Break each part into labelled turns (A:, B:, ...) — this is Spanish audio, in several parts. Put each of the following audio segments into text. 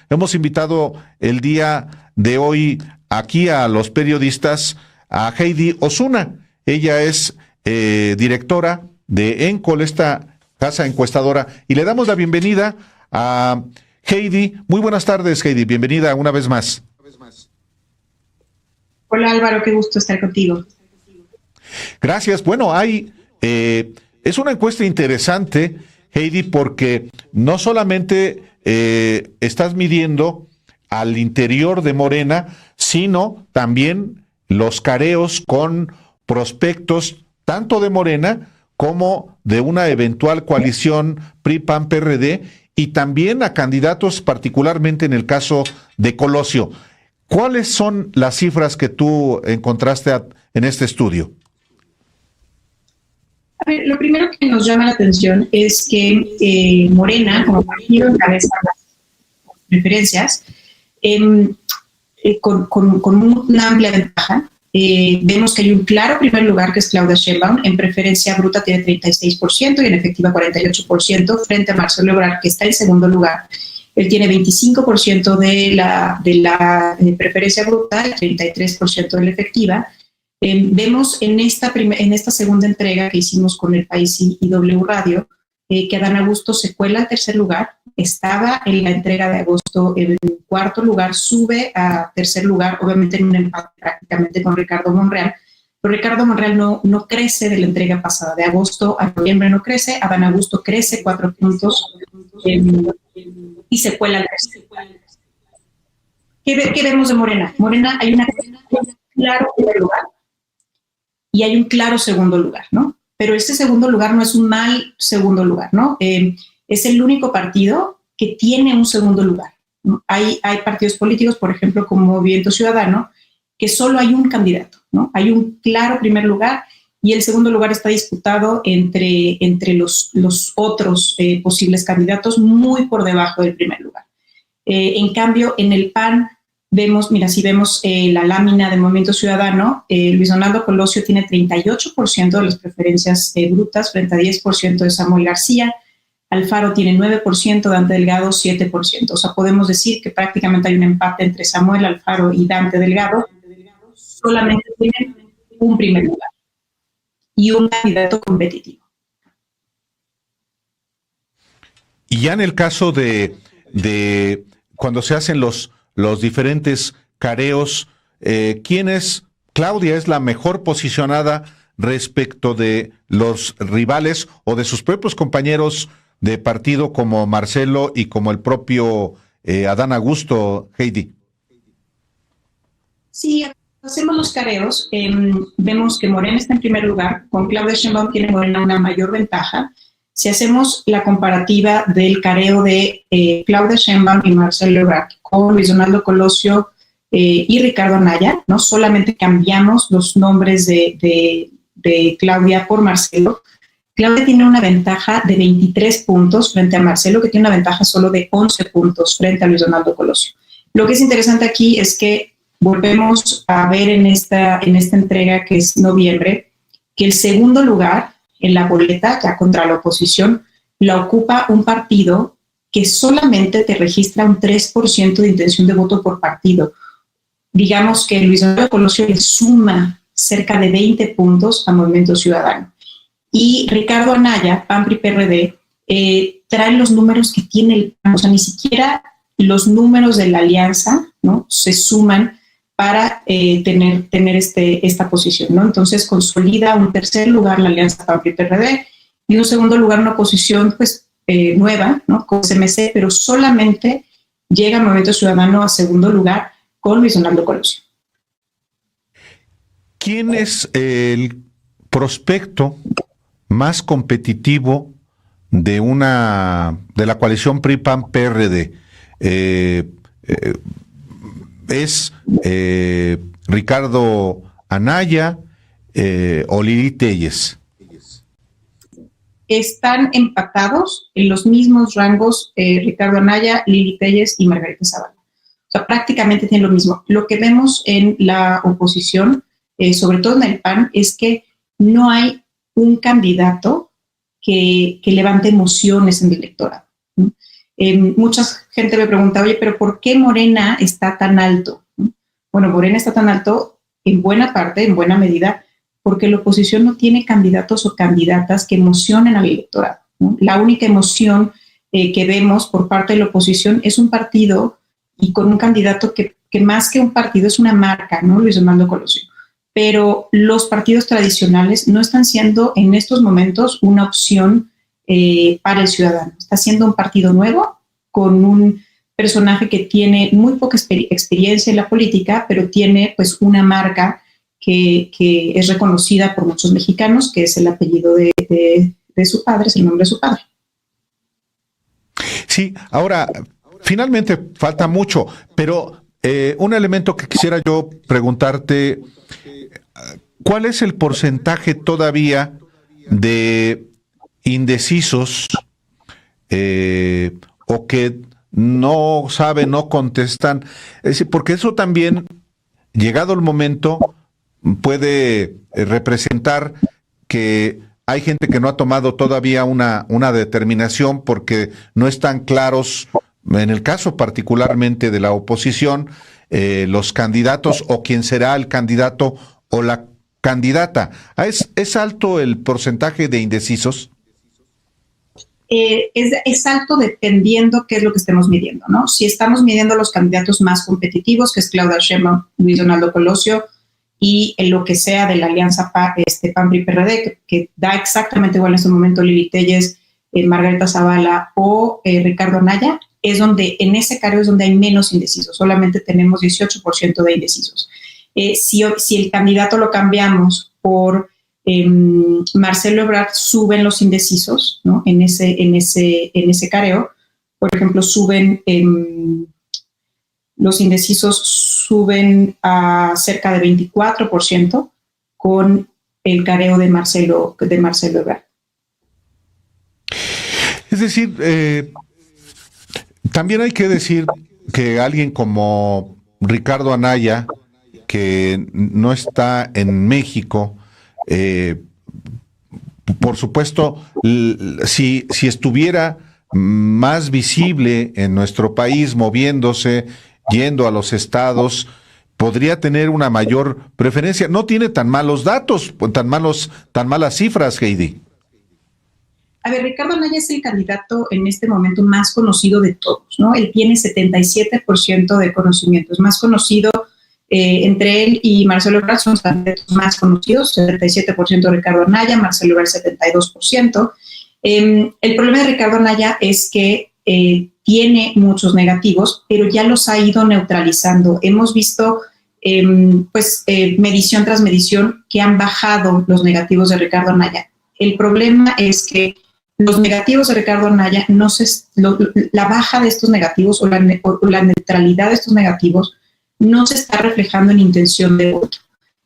A: hemos invitado el día de hoy aquí a los periodistas a Heidi Osuna. Ella es directora de Encol, esta casa encuestadora, y le damos la bienvenida a Heidi. Muy buenas tardes, Heidi. Bienvenida una vez más.
B: Hola Álvaro, qué gusto estar contigo.
A: Gracias. Bueno, es una encuesta interesante, Heidi, porque no solamente estás midiendo al interior de Morena, sino también los careos con prospectos tanto de Morena como de una eventual coalición PRI-PAN-PRD, y también a candidatos, particularmente en el caso de Colosio. ¿Cuáles son las cifras que tú encontraste en este estudio?
B: A ver, lo primero que nos llama la atención es que Morena, como partido, encabeza las preferencias con una amplia ventaja. Vemos que hay un claro primer lugar, que es Claudia Sheinbaum. En preferencia bruta tiene 36% y en efectiva 48%, frente a Marcelo Ebrard, que está en segundo lugar. Él tiene 25% de la preferencia bruta y 33% de la efectiva. Vemos en esta segunda entrega que hicimos con El País y W Radio, que Adán Augusto se cuela al tercer lugar. Estaba en la entrega de agosto en cuarto lugar, sube a tercer lugar, obviamente en un empate prácticamente con Ricardo Monreal. Pero Ricardo Monreal no crece de la entrega pasada. De agosto a noviembre no crece. Adán Augusto crece 4 puntos y se cuela al tercer. ¿Qué vemos de Morena? Morena hay un claro primer lugar y hay un claro segundo lugar, ¿no? Pero este segundo lugar no es un mal segundo lugar, ¿no? Es el único partido que tiene un segundo lugar, ¿no? Hay partidos políticos, por ejemplo, como Movimiento Ciudadano, que solo hay un candidato, ¿no? Hay un claro primer lugar y el segundo lugar está disputado entre los otros posibles candidatos, muy por debajo del primer lugar. En cambio, en el PAN vemos, si vemos la lámina de Movimiento Ciudadano, Luis Donaldo Colosio tiene 38% de las preferencias brutas frente a 10% de Samuel García. Alfaro tiene 9%, Dante Delgado 7%. O sea, podemos decir que prácticamente hay un empate entre Samuel, Alfaro y Dante Delgado. Solamente tienen un primer lugar y un candidato competitivo.
A: Y ya en el caso de cuando se hacen los diferentes careos, Claudia es la mejor posicionada respecto de los rivales o de sus propios compañeros de partido como Marcelo y como el propio Adán Augusto, Heidi?
B: Sí, hacemos los careos, vemos que Morena está en primer lugar, con Claudia Sheinbaum tiene Morena una mayor ventaja. Si hacemos la comparativa del careo de Claudia Sheinbaum y Marcelo Ebrard con Luis Donaldo Colosio y Ricardo Anaya, ¿no? Solamente cambiamos los nombres de Claudia por Marcelo. Claudia tiene una ventaja de 23 puntos frente a Marcelo, que tiene una ventaja solo de 11 puntos frente a Luis Donaldo Colosio. Lo que es interesante aquí es que volvemos a ver en esta entrega, que es noviembre, que el segundo lugar en la boleta, ya contra la oposición, la ocupa un partido que solamente te registra un 3% de intención de voto por partido. Digamos que Luis Donaldo Colosio le suma cerca de 20 puntos a Movimiento Ciudadano. Y Ricardo Anaya, PAN, PRI, PRD, trae los números que tiene el PAN. O sea, ni siquiera los números de la alianza, ¿no?, se suman para tener esta posición, ¿no? Entonces consolida un tercer lugar la alianza PAN, PRI, PRD, y un segundo lugar una posición pues nueva, ¿no?, con CMC, pero solamente llega Movimiento Ciudadano a segundo lugar con Luis Donaldo Colosio.
A: ¿Quién es el prospecto más competitivo de la coalición PRI-PAN-PRD? ¿Es Ricardo Anaya o Lili Téllez?
B: Están empatados en los mismos rangos Ricardo Anaya, Lili Téllez y Margarita Zavala. O sea, prácticamente tienen lo mismo. Lo que vemos en la oposición, sobre todo en el PAN, es que no hay un candidato que levante emociones en el electorado, ¿no? Mucha gente me pregunta, oye, pero ¿por qué Morena está tan alto? Bueno, Morena está tan alto en buena parte, en buena medida, porque la oposición no tiene candidatos o candidatas que emocionen al electorado, ¿no? La única emoción que vemos por parte de la oposición es un partido y con un candidato que más que un partido es una marca, ¿no? Luis Donaldo Colosio. Pero los partidos tradicionales no están siendo en estos momentos una opción para el ciudadano. Está siendo un partido nuevo con un personaje que tiene muy poca experiencia en la política, pero tiene pues una marca que es reconocida por muchos mexicanos, que es el apellido de su padre, es el nombre de su padre.
A: Sí, ahora, finalmente falta mucho, pero un elemento que quisiera yo preguntarte, ¿cuál es el porcentaje todavía de indecisos o que no saben, no contestan? Es decir, porque eso también, llegado el momento, puede representar que hay gente que no ha tomado todavía una determinación porque no están claros, en el caso particularmente de la oposición, los candidatos o quién será el candidato o la candidata. ¿Es alto el porcentaje de indecisos?
B: Es alto dependiendo qué es lo que estemos midiendo, ¿no? Si estamos midiendo los candidatos más competitivos, que es Claudia Sheinbaum, Luis Donaldo Colosio, y en lo que sea de la alianza PAN-PRI-PRD, que da exactamente igual en este momento Lili Téllez, Margarita Zavala o Ricardo Anaya, es donde, en ese cargo es donde hay menos indecisos, solamente tenemos 18% de indecisos. Si el candidato lo cambiamos por Marcelo Ebrard, suben los indecisos, ¿no? En ese careo, por ejemplo, los indecisos suben a cerca de 24% con el careo de Marcelo Ebrard.
A: Es decir, también hay que decir que alguien como Ricardo Anaya, que no está en México, por supuesto, si estuviera más visible en nuestro país, moviéndose, yendo a los estados, podría tener una mayor preferencia. No tiene tan malos datos, tan malas cifras, Heidi.
B: A ver, Ricardo Anaya es el candidato en este momento más conocido de todos, ¿no? Él tiene 77% de conocimiento, es más conocido. Entre él y Marcelo Ebrard son los candidatos más conocidos, 77% Ricardo Anaya, Marcelo Ebrard 72%. El problema de Ricardo Anaya es que tiene muchos negativos, pero ya los ha ido neutralizando. Hemos visto, medición tras medición, que han bajado los negativos de Ricardo Anaya. El problema es que los negativos de Ricardo Anaya, la baja de estos negativos o la neutralidad de estos negativos no se está reflejando en intención de voto.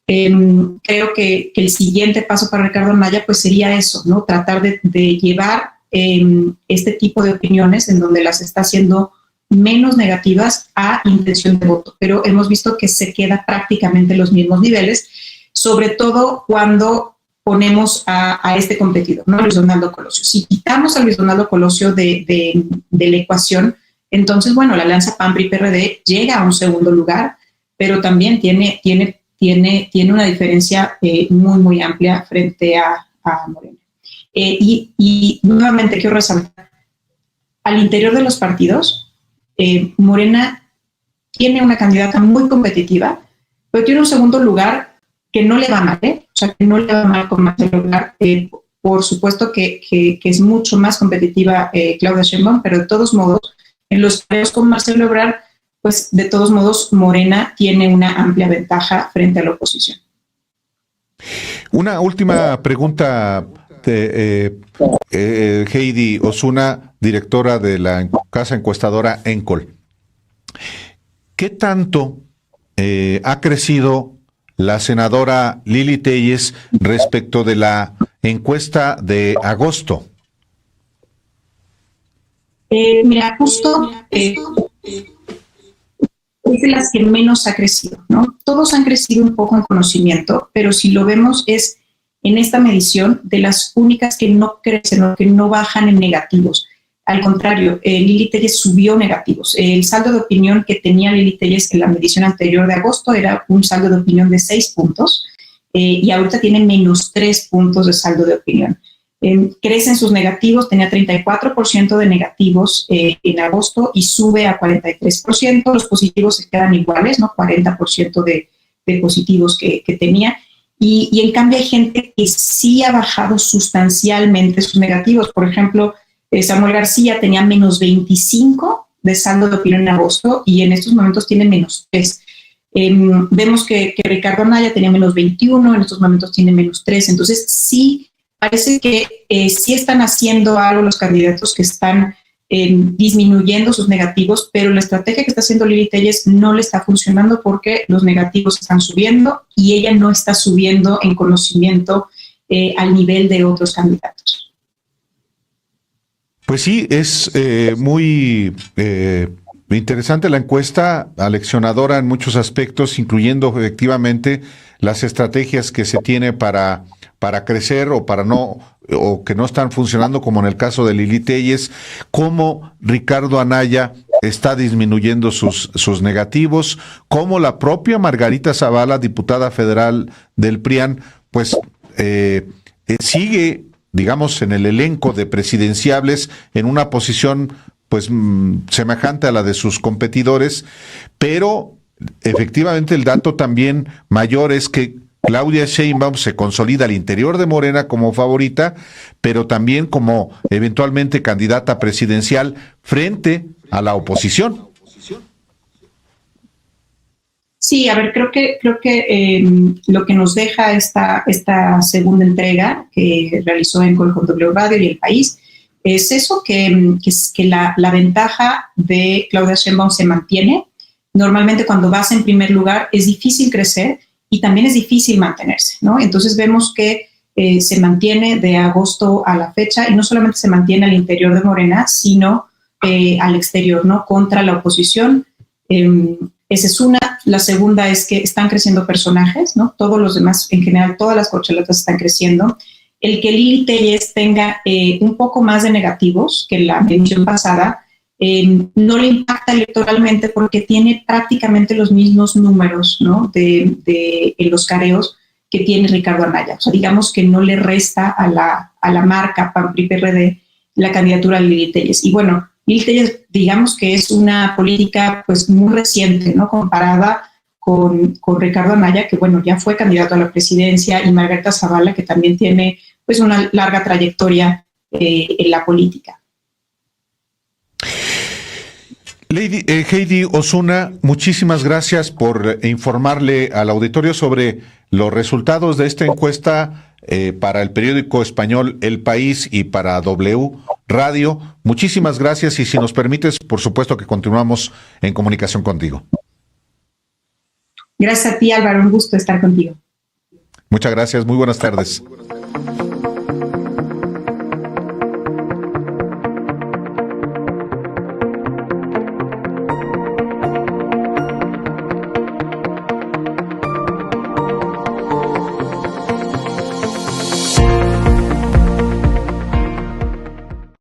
B: Creo que el siguiente paso para Ricardo Anaya pues sería eso, ¿no? Tratar de llevar este tipo de opiniones en donde las está haciendo menos negativas a intención de voto. Pero hemos visto que se queda prácticamente en los mismos niveles, sobre todo cuando ponemos a este competidor, ¿no? Luis Donaldo Colosio. Si quitamos a Luis Donaldo Colosio de la ecuación, entonces, bueno, la alianza PAN-PRI-PRD llega a un segundo lugar, pero también tiene una diferencia muy, muy amplia frente a Morena. Y nuevamente quiero resaltar, al interior de los partidos, Morena tiene una candidata muy competitiva, pero tiene un segundo lugar que no le va mal, o sea, que no le va mal con Marcelo Ebrard. Por supuesto que es mucho más competitiva Claudia Sheinbaum, pero de todos modos, en los casos con Marcelo Ebrard, pues de todos modos Morena tiene una amplia ventaja frente a la oposición.
A: Una última pregunta de Heidi Osuna, directora de la casa encuestadora Encol. ¿Qué tanto ha crecido la senadora Lili Téllez respecto de la encuesta de agosto?
B: Mira, justo es de las que menos ha crecido, ¿no? Todos han crecido un poco en conocimiento, pero si lo vemos es en esta medición de las únicas que no crecen o que no bajan en negativos. Al contrario, Lili Telles subió negativos. El saldo de opinión que tenía Lili Telles en la medición anterior de agosto era un saldo de opinión de 6 puntos y ahorita tiene menos 3 puntos de saldo de opinión. Crecen sus negativos, tenía 34% de negativos en agosto y sube a 43%. Los positivos se quedan iguales, ¿no? 40% de positivos que tenía. Y en cambio hay gente que sí ha bajado sustancialmente sus negativos. Por ejemplo, Samuel García tenía menos 25 de saldo de opinión en agosto y en estos momentos tiene menos 3. Vemos que Ricardo Anaya tenía menos 21, en estos momentos tiene menos 3. Entonces sí parece que sí están haciendo algo los candidatos que están disminuyendo sus negativos, pero la estrategia que está haciendo Lili Telles no le está funcionando porque los negativos están subiendo y ella no está subiendo en conocimiento al nivel de otros candidatos.
A: Pues sí, es muy interesante la encuesta, aleccionadora en muchos aspectos, incluyendo efectivamente las estrategias que se tiene para crecer o para no, o que no están funcionando, como en el caso de Lili Telles, cómo Ricardo Anaya está disminuyendo sus negativos, cómo la propia Margarita Zavala, diputada federal del PRIAN, pues sigue, digamos, en el elenco de presidenciables en una posición pues semejante a la de sus competidores, pero efectivamente el dato también mayor es que Claudia Sheinbaum se consolida al interior de Morena como favorita, pero también como eventualmente candidata presidencial frente a la oposición.
B: Sí, a ver, creo que lo que nos deja esta segunda entrega que realizó en con W Radio y El País es eso, que la ventaja de Claudia Sheinbaum se mantiene. Normalmente cuando vas en primer lugar es difícil crecer y también es difícil mantenerse, ¿no? Entonces vemos que se mantiene de agosto a la fecha y no solamente se mantiene al interior de Morena, sino al exterior, ¿no? Contra la oposición. Esa es una. La segunda es que están creciendo personajes, ¿no? Todos los demás, en general, todas las corcholatas están creciendo. El que Lili Telles tenga un poco más de negativos que la medición pasada no le impacta electoralmente porque tiene prácticamente los mismos números, ¿no? de los careos que tiene Ricardo Anaya. O sea, digamos que no le resta a la marca PAN-PRI-PRD la candidatura de Lili Telles. Y bueno, Lili Telles, digamos que es una política pues muy reciente, ¿no? Comparada con Ricardo Anaya, que bueno, ya fue candidato a la presidencia, y Margarita Zavala, que también tiene pues una larga trayectoria en la política.
A: Heidi Osuna, muchísimas gracias por informarle al auditorio sobre los resultados de esta encuesta para el periódico español El País y para W Radio. Muchísimas gracias y si nos permites, por supuesto que continuamos en comunicación contigo.
B: Gracias a ti, Álvaro, un gusto estar contigo.
A: Muchas gracias, muy buenas tardes.